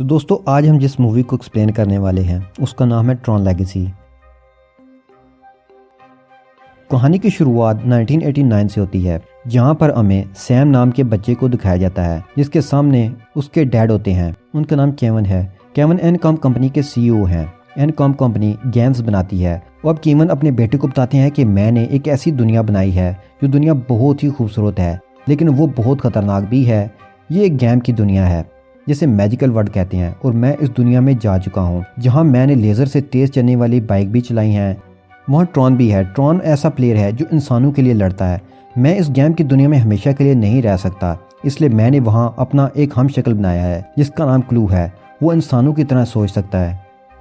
तो दोस्तों आज हम जिस मूवी को एक्सप्लेन करने वाले हैं उसका नाम है ट्रॉन लेगेसी। कहानी की शुरुआत 1989 से होती है, जहां पर हमें सैम नाम के बच्चे को दिखाया जाता है जिसके सामने उसके डैड होते हैं। उनका नाम केवन है। केवन एनकॉम कंपनी के सीईओ हैं। एनकॉम कंपनी गेम्स बनाती है। अब केवन अपने बेटे को बताते हैं कि मैंने एक ऐसी दुनिया बनाई है जो दुनिया बहुत ही खूबसूरत है, लेकिन वो बहुत खतरनाक भी है। ये एक गेम की दुनिया है जिसे मैजिकल वर्ल्ड कहते हैं, और मैं इस दुनिया में जा चुका हूँ जहाँ मैंने लेज़र से तेज़ चलने वाली बाइक भी चलाई हैं। वहाँ ट्रॉन भी है। ट्रॉन ऐसा प्लेयर है जो इंसानों के लिए लड़ता है। मैं इस गेम की दुनिया में हमेशा के लिए नहीं रह सकता, इसलिए मैंने वहाँ अपना एक हम शक्ल बनाया है जिसका नाम क्लू है। वो इंसानों की तरह सोच सकता है,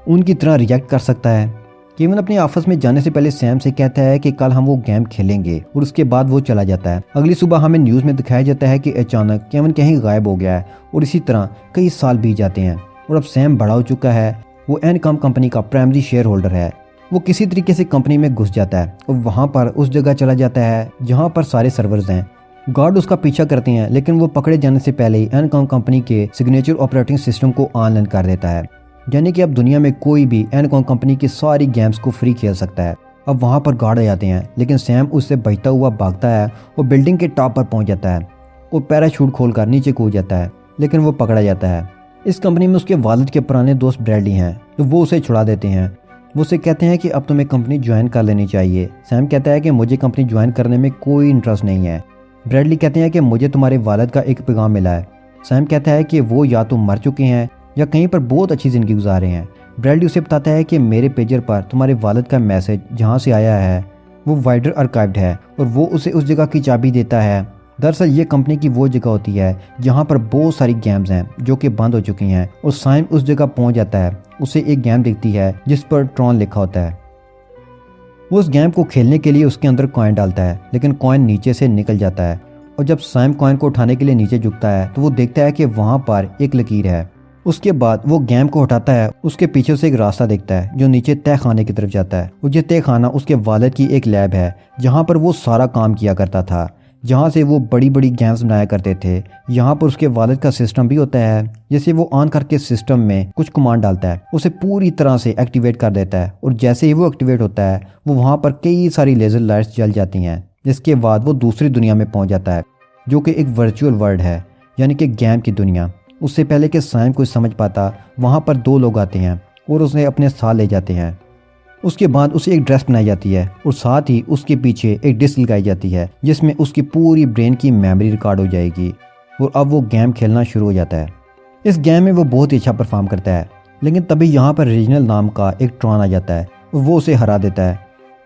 उनकी तरह रिएक्ट कर सकता है। केवन अपने ऑफिस में जाने से पहले सैम से कहता है कि कल हम वो गेम खेलेंगे, और उसके बाद वो चला जाता है। अगली सुबह हमें न्यूज़ में दिखाया जाता है कि अचानक केवन कहीं गायब हो गया है, और इसी तरह कई साल बीत जाते हैं और अब सैम बड़ा हो चुका है। वो एनकॉम कंपनी का प्राइमरी शेयर होल्डर है। वो किसी तरीके से कंपनी में घुस जाता है और वहाँ पर उस जगह चला जाता है जहाँ पर सारे सर्वर्स हैं। गार्ड उसका पीछा करते हैं, लेकिन वो पकड़े जाने से पहले ही एनकॉम कंपनी के सिग्नेचर ऑपरेटिंग सिस्टम को ऑनलाइन कर देता है, यानी कि अब दुनिया में कोई भी एनकॉम कंपनी की सारी गेम्स को फ्री खेल सकता है। अब वहाँ पर गार्ड आ जाते हैं, लेकिन सैम उससे बचता हुआ भागता है और बिल्डिंग के टॉप पर पहुँच जाता है। वो पैराशूट खोलकर नीचे कूद जाता है, लेकिन वो पकड़ा जाता है। इस कंपनी में उसके वालिद के पुराने दोस्त ब्रैडली हैं, तो वो उसे छुड़ा देते हैं। वो उसे कहते हैं कि अब तुम्हें कंपनी ज्वाइन कर लेनी चाहिए। सैम कहता है कि मुझे कंपनी ज्वाइन करने में कोई इंटरेस्ट नहीं है। ब्रैडली कहते हैं कि मुझे तुम्हारे वालिद का एक पैगाम मिला है। सैम कहता है कि वो या तो मर चुके हैं या कहीं पर बहुत अच्छी ज़िंदगी गुजार रहे हैं। ब्रैडली उसे बताता है कि मेरे पेजर पर तुम्हारे वालिद का मैसेज जहाँ से आया है वो वाइडर आर्काइव्ड है, और वो उसे उस जगह की चाबी देता है। दरअसल ये कंपनी की वो जगह होती है जहाँ पर बहुत सारी गेम्स हैं जो कि बंद हो चुकी हैं, और सैम उस जगह पहुँच जाता है। उसे एक गेम दिखती है जिस पर ट्रॉन लिखा होता है। वो उस गेम को खेलने के लिए उसके अंदर कॉइन डालता है, लेकिन कॉइन नीचे से निकल जाता है, और जब सैम कॉइन को उठाने के लिए नीचे झुकता है तो वो देखता है कि वहाँ पर एक लकीर है। उसके बाद वो गेम को हटाता है। उसके पीछे से एक रास्ता दिखता है जो नीचे तय खाने की तरफ जाता है, और ये तय खाना उसके वालिद की एक लैब है जहाँ पर वो सारा काम किया करता था, जहाँ से वो बड़ी बड़ी गेम्स बनाया करते थे। यहाँ पर उसके वालिद का सिस्टम भी होता है, जैसे वो ऑन करके सिस्टम में कुछ कमांड डालता है, उसे पूरी तरह से एक्टिवेट कर देता है, और जैसे ही वो एक्टिवेट होता है वो वहाँ पर कई सारी लेज़र लाइट्स जल जाती हैं। जिसके बाद वो दूसरी दुनिया में पहुँच जाता है जो कि एक वर्चुअल वर्ल्ड है, यानी कि गेम की दुनिया। उससे पहले कि सैम कुछ समझ पाता, वहाँ पर दो लोग आते हैं और उसे अपने साथ ले जाते हैं। उसके बाद उसे एक ड्रेस बनाई जाती है, और साथ ही उसके पीछे एक डिस्क लगाई जाती है जिसमें उसकी पूरी ब्रेन की मेमोरी रिकॉर्ड हो जाएगी, और अब वो गेम खेलना शुरू हो जाता है। इस गेम में वो बहुत ही अच्छा परफॉर्म करता है, लेकिन तभी यहाँ पर रीजनल नाम का एक ट्रॉन आ जाता है और वो उसे हरा देता है।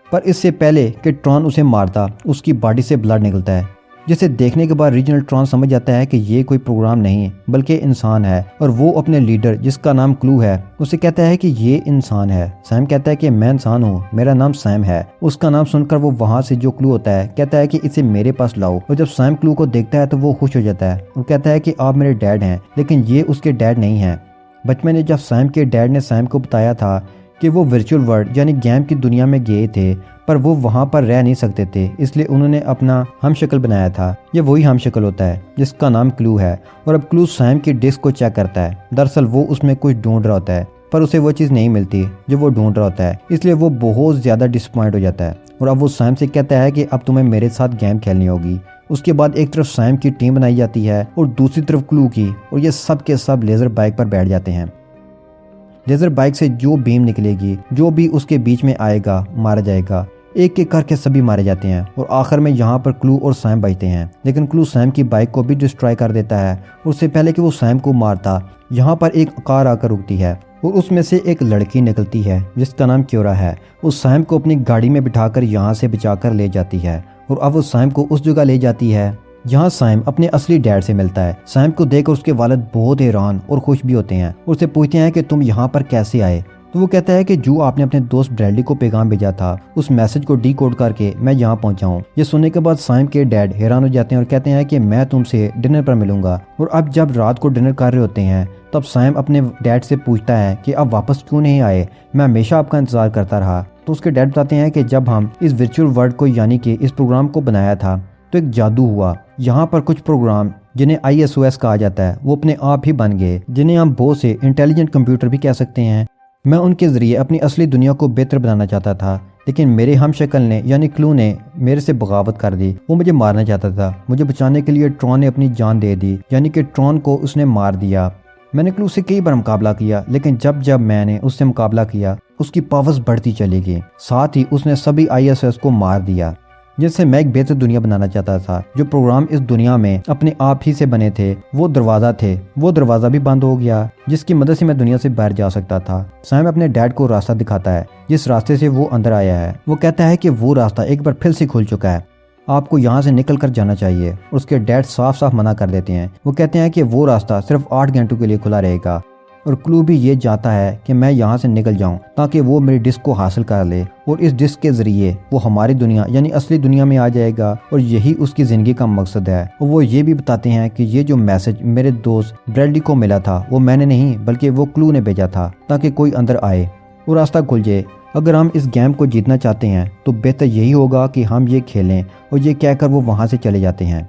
पर इससे पहले कि ट्रॉन उसे मारता, उसकी बॉडी से ब्लड निकलता है, जिसे देखने के बाद रीजनल ट्रॉन समझ जाता है कि ये कोई प्रोग्राम नहीं बल्कि इंसान है, और वो अपने लीडर जिसका नाम क्लू है उसे कहता है कि ये इंसान है। सैम कहता है कि मैं इंसान हूँ, मेरा नाम सैम है। उसका नाम सुनकर वो वहाँ से जो क्लू होता है कहता है कि इसे मेरे पास लाओ, और जब सैम क्लू को देखता है तो वो खुश हो जाता है और कहता है कि आप मेरे डैड हैं, लेकिन ये उसके डैड नहीं हैं। बचपन में जब सैम के डैड ने सैम को बताया था कि वो वर्चुअल वर्ल्ड यानी गेम की दुनिया में गए थे, पर वो वहाँ पर रह नहीं सकते थे, इसलिए उन्होंने अपना हम शक्ल बनाया था। ये वही हम शक्ल होता है जिसका नाम क्लू है, और अब क्लू सैम की डिस्क को चेक करता है। दरअसल वो उसमें कुछ ढूंढ रहा होता है, पर उसे वो चीज़ नहीं मिलती जो वो ढूंढ रहा होता है, इसलिए वो बहुत ज़्यादा डिसपॉइंट हो जाता है। और अब वो सैम से कहता है कि अब तुम्हें मेरे साथ गेम खेलनी होगी। उसके बाद एक तरफ सैम की टीम बनाई जाती है और दूसरी तरफ क्लू की, और ये सब के सब लेज़र बाइक पर बैठ जाते हैं। लेज़र बाइक से जो बीम निकलेगी, जो भी उसके बीच में आएगा मारा जाएगा। एक एक करके सभी मारे जाते हैं, और आखिर में यहाँ पर क्लू और सैम बचते हैं, लेकिन क्लू सैम की बाइक को भी डिस्ट्रॉय कर देता है। उससे पहले कि वो सैम को मारता, यहाँ पर एक कार आकर रुकती है, और उसमें से एक लड़की निकलती है जिसका नाम क्योरा है। वो सैम को अपनी गाड़ी में बिठाकर यहाँ से बचाकर ले जाती है, और अब वो सैम को उस जगह ले जाती है जहाँ सैम अपने असली डैड से मिलता है। सैम को देखकर उसके वालिद बहुत हैरान और खुश भी होते हैं, उससे पूछते हैं कि तुम यहाँ पर कैसे आए। तो वो कहता है कि जो आपने अपने दोस्त ब्रैडली को पैगाम भेजा था, उस मैसेज को डीकोड करके मैं यहाँ पहुँचा हूँ। ये सुनने के बाद सैम के डैड हैरान हो जाते हैं और कहते हैं कि मैं तुमसे डिनर पर मिलूंगा। और अब जब रात को डिनर कर रहे होते हैं तब सैम अपने डैड से पूछता है कि आप वापस क्यों नहीं आए, मैं हमेशा आपका इंतजार करता रहा। तो उसके डैड बताते हैं कि जब हम इस वर्चुअल वर्ल्ड को यानी कि इस प्रोग्राम को बनाया था तो एक जादू हुआ। यहाँ पर कुछ प्रोग्राम जिन्हें ISOS कहा जाता है, वो अपने आप ही बन गए, जिन्हें हम बहुत से इंटेलिजेंट कंप्यूटर भी कह सकते हैं। मैं उनके ज़रिए अपनी असली दुनिया को बेहतर बनाना चाहता था, लेकिन मेरे हमशक्ल ने यानी क्लू ने मेरे से बगावत कर दी। वो मुझे मारना चाहता था। मुझे बचाने के लिए ट्रॉन ने अपनी जान दे दी, यानी कि ट्रॉन को उसने मार दिया। मैंने क्लू से कई बार मुकाबला किया, लेकिन जब जब मैंने उससे मुकाबला किया उसकी पावर्स बढ़ती चली गई। साथ ही उसने सभी ISOS को मार दिया। जिससे मैं एक बेहतर दुनिया बनाना चाहता था। जो प्रोग्राम इस दुनिया में अपने आप ही से बने थे, वो दरवाज़ा भी बंद हो गया, जिसकी मदद से मैं दुनिया से बाहर जा सकता था। सैम अपने डैड को रास्ता दिखाता है, जिस रास्ते से वो अंदर आया है। वो कहता है कि वो रास्ता एक बार फिर से खुल चुका है, आपको यहाँ से निकल कर जाना चाहिए। उसके डैड साफ साफ मना कर देते हैं। वो कहते हैं कि वो रास्ता सिर्फ 8 घंटों के लिए खुला रहेगा, और क्लू भी ये चाहता है कि मैं यहाँ से निकल जाऊँ ताकि वो मेरी डिस्क को हासिल कर ले, और इस डिस्क के ज़रिए वो हमारी दुनिया यानी असली दुनिया में आ जाएगा, और यही उसकी ज़िंदगी का मकसद है। और वो ये भी बताते हैं कि ये जो मैसेज मेरे दोस्त ब्रैडली को मिला था, वो मैंने नहीं बल्कि वो क्लू ने भेजा था ताकि कोई अंदर आए, वो रास्ता खुल जाए। अगर हम इस गेम को जीतना चाहते हैं तो बेहतर यही होगा कि हम ये खेलें, और ये कहकर वो वहाँ से चले जाते हैं।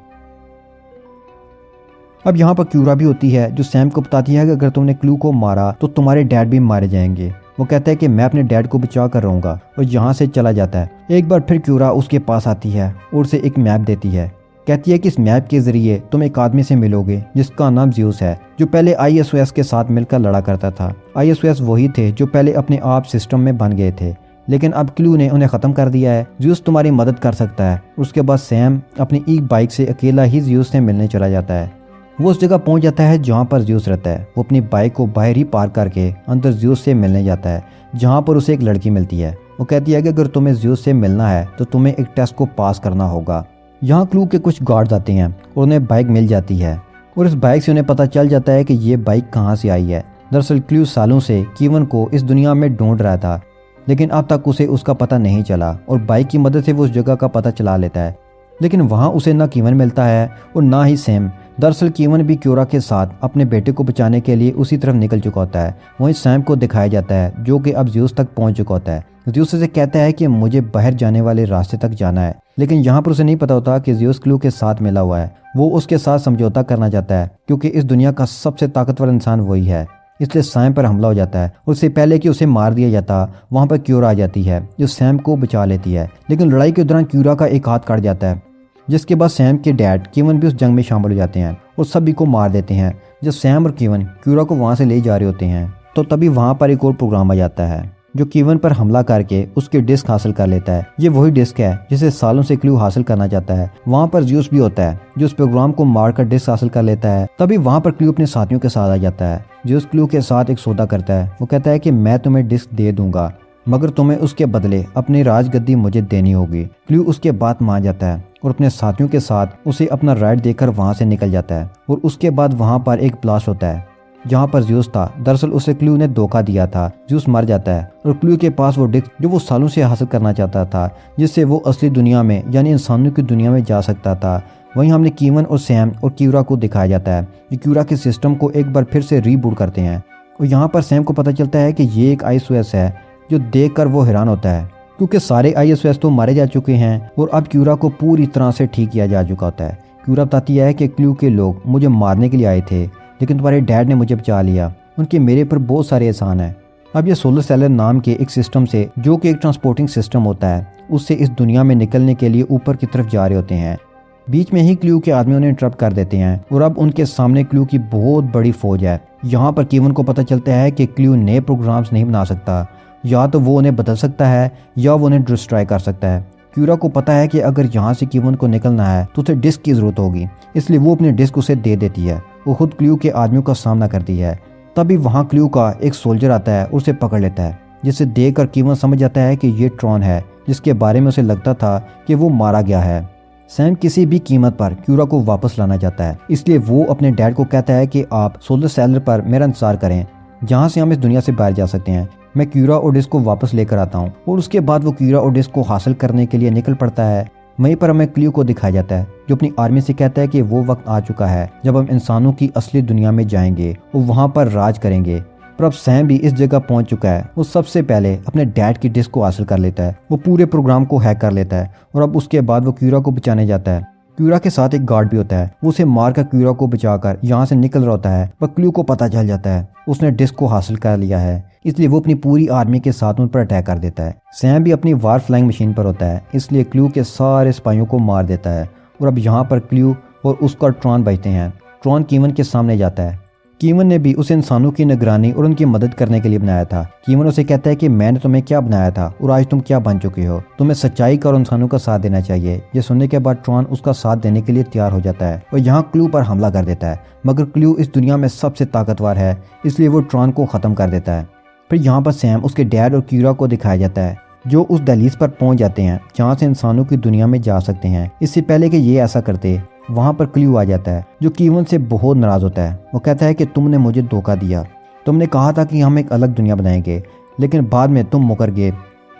अब यहाँ पर क्यूरा भी होती है, जो सैम को बताती है कि अगर तुमने क्लू को मारा तो तुम्हारे डैड भी मारे जाएंगे। वो कहता है कि मैं अपने डैड को बचा कर रहूँगा, और यहाँ से चला जाता है। एक बार फिर क्यूरा उसके पास आती है और उसे एक मैप देती है। कहती है कि इस मैप के जरिए तुम एक आदमी से मिलोगे जिसका नाम ज़्यूस है, जो पहले ISOS के साथ मिलकर लड़ा करता था। ISOS वही थे जो पहले अपने आप सिस्टम में बन गए थे, लेकिन अब क्लू ने उन्हें ख़त्म कर दिया है। ज़्यूस तुम्हारी मदद कर सकता है। उसके बाद सैम अपनी एक बाइक से अकेला ही ज़्यूस से मिलने चला जाता है। वो उस जगह पहुंच जाता है जहां पर ज़्यूस रहता है। वो अपनी बाइक को बाहर ही पार्क करके अंदर ज़्यूस से मिलने जाता है, जहां पर उसे एक लड़की मिलती है। वो कहती है कि अगर तुम्हें ज़्यूस से मिलना है तो तुम्हें एक टेस्ट को पास करना होगा। यहाँ क्लू के कुछ गार्ड्स आते हैं और उन्हें बाइक मिल जाती है, और इस बाइक से उन्हें पता चल जाता है कि ये बाइक कहाँ से आई है। दरअसल क्लू सालों से कीवन को इस दुनिया में ढूंढ रहा था, लेकिन अब तक उसे उसका पता नहीं चला, और बाइक की मदद से वो उस जगह का पता चला लेता है। लेकिन वहाँ उसे ना कीवन मिलता है और ना ही सैम। दरअसल कीवन भी क्यूरा के साथ अपने बेटे को बचाने के लिए उसी तरफ निकल चुका होता है। वहीं सैम को दिखाया जाता है, जो कि अब ज़्यूस तक पहुंच चुका होता है। ज़्यूस से कहता है कि मुझे बाहर जाने वाले रास्ते तक जाना है, लेकिन यहाँ पर उसे नहीं पता होता कि ज़्यूस क्लू के साथ मिला हुआ है। वो उसके साथ समझौता करना चाहता है, क्योंकि इस दुनिया का सबसे ताकतवर इंसान वही है। इसलिए सैम पर हमला हो जाता है। उससे पहले कि उसे मार दिया जाता, वहाँ पर क्यूरा आ जाती है, जो सैम को बचा लेती है। लेकिन लड़ाई के दौरान क्यूरा का एक हाथ कट जाता है, जिसके बाद सैम के डैड कीवन भी उस जंग में शामिल हो जाते हैं और सभी को मार देते हैं। जब सैम और कीवन क्यूरा को वहाँ से ले जा रहे होते हैं, तो तभी वहाँ पर एक और प्रोग्राम आ जाता है, जो कीवन पर हमला करके उसकी डिस्क हासिल कर लेता है। ये वही डिस्क है जिसे सालों से क्लू हासिल करना चाहता है। वहाँ पर ज़्यूस भी होता है, जो उस प्रोग्राम को मारकर डिस्क हासिल कर लेता है। तभी वहाँ पर क्लू अपने साथियों के साथ आ जाता है। ज़्यूस क्लू के साथ एक सौदा करता है। वो कहता है कि मैं तुम्हें डिस्क दे दूंगा, मगर तुम्हें उसके बदले अपनी राजगद्दी मुझे देनी होगी। क्लू उसके बात मान जाता है और अपने साथियों के साथ उसे अपना राइड देकर वहाँ से निकल जाता है। और उसके बाद वहाँ पर एक ब्लास्ट होता है, जहाँ पर ज़्यूस था। दरअसल उसे क्लू ने धोखा दिया था। ज़्यूस मर जाता है और क्लू के पास वो डिस्क जो वो सालों से हासिल करना चाहता था, जिससे वो असली दुनिया में यानी इंसानों की दुनिया में जा सकता था। वहीं हमने कीवन और सैम और क्यूरा को दिखाया जाता है, जो क्यूरा के सिस्टम को एक बार फिर से रीबूट करते हैं। और यहाँ पर सैम को पता चलता है कि ये एक ISOS है, जो देखकर वो हैरान होता है, क्योंकि सारे ISOS तो मारे जा चुके हैं और अब क्यूरा को पूरी तरह से ठीक किया जा चुका होता है। क्यूरा बताती है कि क्लू के लोग मुझे मारने के लिए आए थे, लेकिन तुम्हारे डैड ने मुझे बचा लिया। उनके मेरे पर बहुत सारे एहसान हैं। अब ये सोलर सेलर नाम के एक सिस्टम से, जो कि एक ट्रांसपोर्टिंग सिस्टम होता है, उससे इस दुनिया में निकलने के लिए ऊपर की तरफ जा रहे होते हैं। बीच में ही क्लू के आदमी उन्हें इंटरप्ट कर देते हैं और अब उनके सामने क्लू की बहुत बड़ी फौज है। यहाँ पर कीवन को पता चलता है कि क्लू नए प्रोग्राम्स नहीं बना सकता, या तो वो उन्हें बदल सकता है या वो उन्हें डिस्ट्रॉय कर सकता है। क्यूरा को पता है कि अगर यहाँ से कीवन को निकलना है तो उसे डिस्क की ज़रूरत होगी, इसलिए वो अपनी डिस्क उसे दे देती है। वो खुद क्लू के आदमियों का सामना करती है। तभी वहाँ क्लू का एक सोल्जर आता है, उसे पकड़ लेता है, जिसे देखकर कीवन समझ जाता है कि ये ट्रॉन है, जिसके बारे में उसे लगता था कि वो मारा गया है। सैम किसी भी कीमत पर क्यूरा को वापस लाना चाहता है, इसलिए वो अपने डैड को कहता है कि आप सोलर सेलर पर मेरा इंतजार करें, जहाँ से हम इस दुनिया से बाहर जा सकते हैं। मैं क्यूरा और डिस्क को वापस लेकर आता हूँ। और उसके बाद वो क्यूरा और डिस्क को हासिल करने के लिए निकल पड़ता है। वहीं पर हमें क्लू को दिखाया जाता है, जो अपनी आर्मी से कहता है कि वो वक्त आ चुका है जब हम इंसानों की असली दुनिया में जाएंगे और वहाँ पर राज करेंगे। पर अब सैम भी इस जगह पहुंच चुका है। वो सबसे पहले अपने डैड की डिस्क को हासिल कर लेता है। वो पूरे प्रोग्राम को हैक कर लेता है और अब उसके बाद वो क्यूरा को बचाने जाता है। क्यूरा के साथ एक गार्ड भी होता है। वो उसे मारकर क्यूरा को बचाकर यहाँ से निकल रहा होता है, पर क्लू को पता चल जाता है उसने डिस्क को हासिल कर लिया है, इसलिए वो अपनी पूरी आर्मी के साथ उन पर अटैक कर देता है। सैम भी अपनी वार फ्लाइंग मशीन पर होता है, इसलिए क्लू के सारे स्पाइयों को मार देता है। और अब यहाँ पर क्लू और उसका ट्रॉन बचते हैं। ट्रॉन कीवन के सामने जाता है। कीवन ने भी उसे इंसानों की निगरानी और उनकी मदद करने के लिए बनाया था। कीवन उसे कहता है कि मैंने तुम्हें क्या बनाया था और आज तुम क्या बन चुके हो, तुम्हें सच्चाई का और इंसानों का साथ देना चाहिए। ये सुनने के बाद ट्रॉन उसका साथ देने के लिए तैयार हो जाता है और यहाँ क्लू पर हमला कर देता है, मगर क्लू इस दुनिया में सबसे ताकतवर है, इसलिए वो ट्रॉन को ख़त्म कर देता है। फिर यहाँ पर सैम, उसके डैड और क्यूरा को दिखाया जाता है, जो उस दहलीज पर पहुंच जाते हैं जहाँ से इंसानों की दुनिया में जा सकते हैं। इससे पहले कि ये ऐसा करते, वहाँ पर क्लू आ जाता है, जो कीवन से बहुत नाराज होता है। वो कहता है कि तुमने मुझे धोखा दिया, तुमने कहा था कि हम एक अलग दुनिया बनाएंगे, लेकिन बाद में तुम मुकर गए।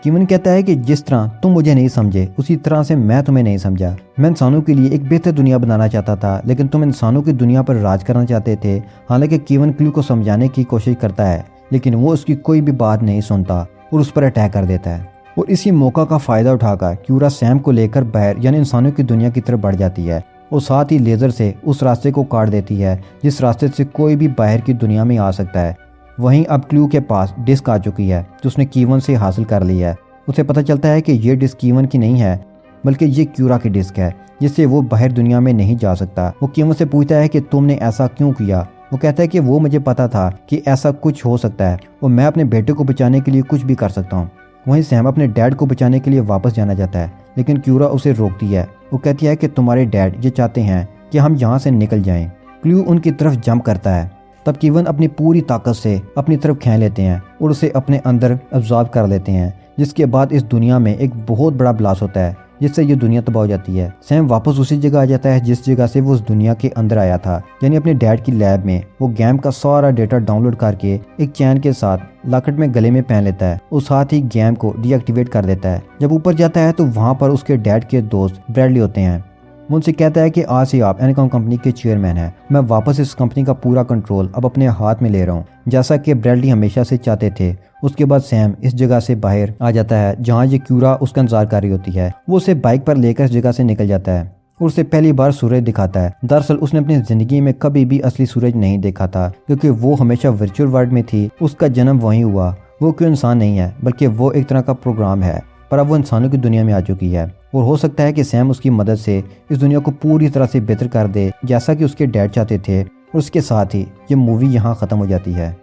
कीवन कहता है कि जिस तरह तुम मुझे नहीं समझे, उसी तरह से मैं तुम्हें नहीं समझा। मैं इंसानों के लिए एक बेहतर दुनिया बनाना चाहता था, लेकिन तुम इंसानों की दुनिया पर राज करना चाहते थे। हालांकि कीवन क्लू को समझाने की कोशिश करता है, लेकिन वो उसकी कोई भी बात नहीं सुनता और उस पर अटैक कर देता है। और इसी मौका का फ़ायदा उठाकर क्यूरा सैम को लेकर बाहर यानी इंसानों की दुनिया की तरफ बढ़ जाती है और साथ ही लेज़र से उस रास्ते को काट देती है जिस रास्ते से कोई भी बाहर की दुनिया में आ सकता है। वहीं अब क्लू के पास डिस्क आ चुकी है जो उसने कीवन से हासिल कर ली है। उसे पता चलता है कि ये डिस्क कीवन की नहीं है, बल्कि ये क्यूरा की डिस्क है, जिससे वो बाहर दुनिया में नहीं जा सकता। वो कीवन से पूछता है कि तुमने ऐसा क्यों किया। वो कहता है कि वो मुझे पता था कि ऐसा कुछ हो सकता है और मैं अपने बेटे को बचाने के लिए कुछ भी कर सकता हूँ। वहीं सैम अपने डैड को बचाने के लिए वापस जाना चाहता है, लेकिन क्यूरा उसे रोकती है। वो कहती है कि तुम्हारे डैड ये चाहते हैं कि हम यहाँ से निकल जाएं। क्लू उनकी तरफ जंप करता है, तब कीवन अपनी पूरी ताकत से अपनी तरफ खींच लेते हैं और उसे अपने अंदर अब्जॉर्ब कर लेते हैं, जिसके बाद इस दुनिया में एक बहुत बड़ा ब्लास्ट होता है जिससे ये दुनिया तबाह हो जाती है। सैम वापस उसी जगह आ जाता है जिस जगह से वो उस दुनिया के अंदर आया था, यानी अपने डैड की लैब में। वो गेम का सारा डेटा डाउनलोड करके एक चैन के साथ लॉकेट में गले में पहन लेता है और साथ ही गेम को डीएक्टिवेट कर देता है। जब ऊपर जाता है तो वहाँ पर उसके डैड के दोस्त ब्रैडली होते हैं। वो उनसे कहता है कि आज से आप एनकॉम कंपनी के चेयरमैन हैं, मैं वापस इस कंपनी का पूरा कंट्रोल अब अपने हाथ में ले रहा हूँ, जैसा कि ब्रैडली हमेशा से चाहते थे। उसके बाद सैम इस जगह से बाहर आ जाता है जहाँ ये क्यूरा उसका इंतजार कर रही होती है। वो उसे बाइक पर लेकर इस जगह से निकल जाता है और उसे पहली बार सूरज दिखाता है। दरअसल उसने अपनी जिंदगी में कभी भी असली सूरज नहीं देखा था, क्योंकि वो हमेशा वर्चुअल वर्ल्ड में थी। उसका जन्म वहीं हुआ। वो कोई इंसान नहीं है, बल्कि वो एक तरह का प्रोग्राम है, पर अब वो इंसानों की दुनिया में आ चुकी है और हो सकता है कि सैम उसकी मदद से इस दुनिया को पूरी तरह से बेहतर कर दे, जैसा कि उसके डैड चाहते थे। और उसके साथ ही ये मूवी यहाँ ख़त्म हो जाती है।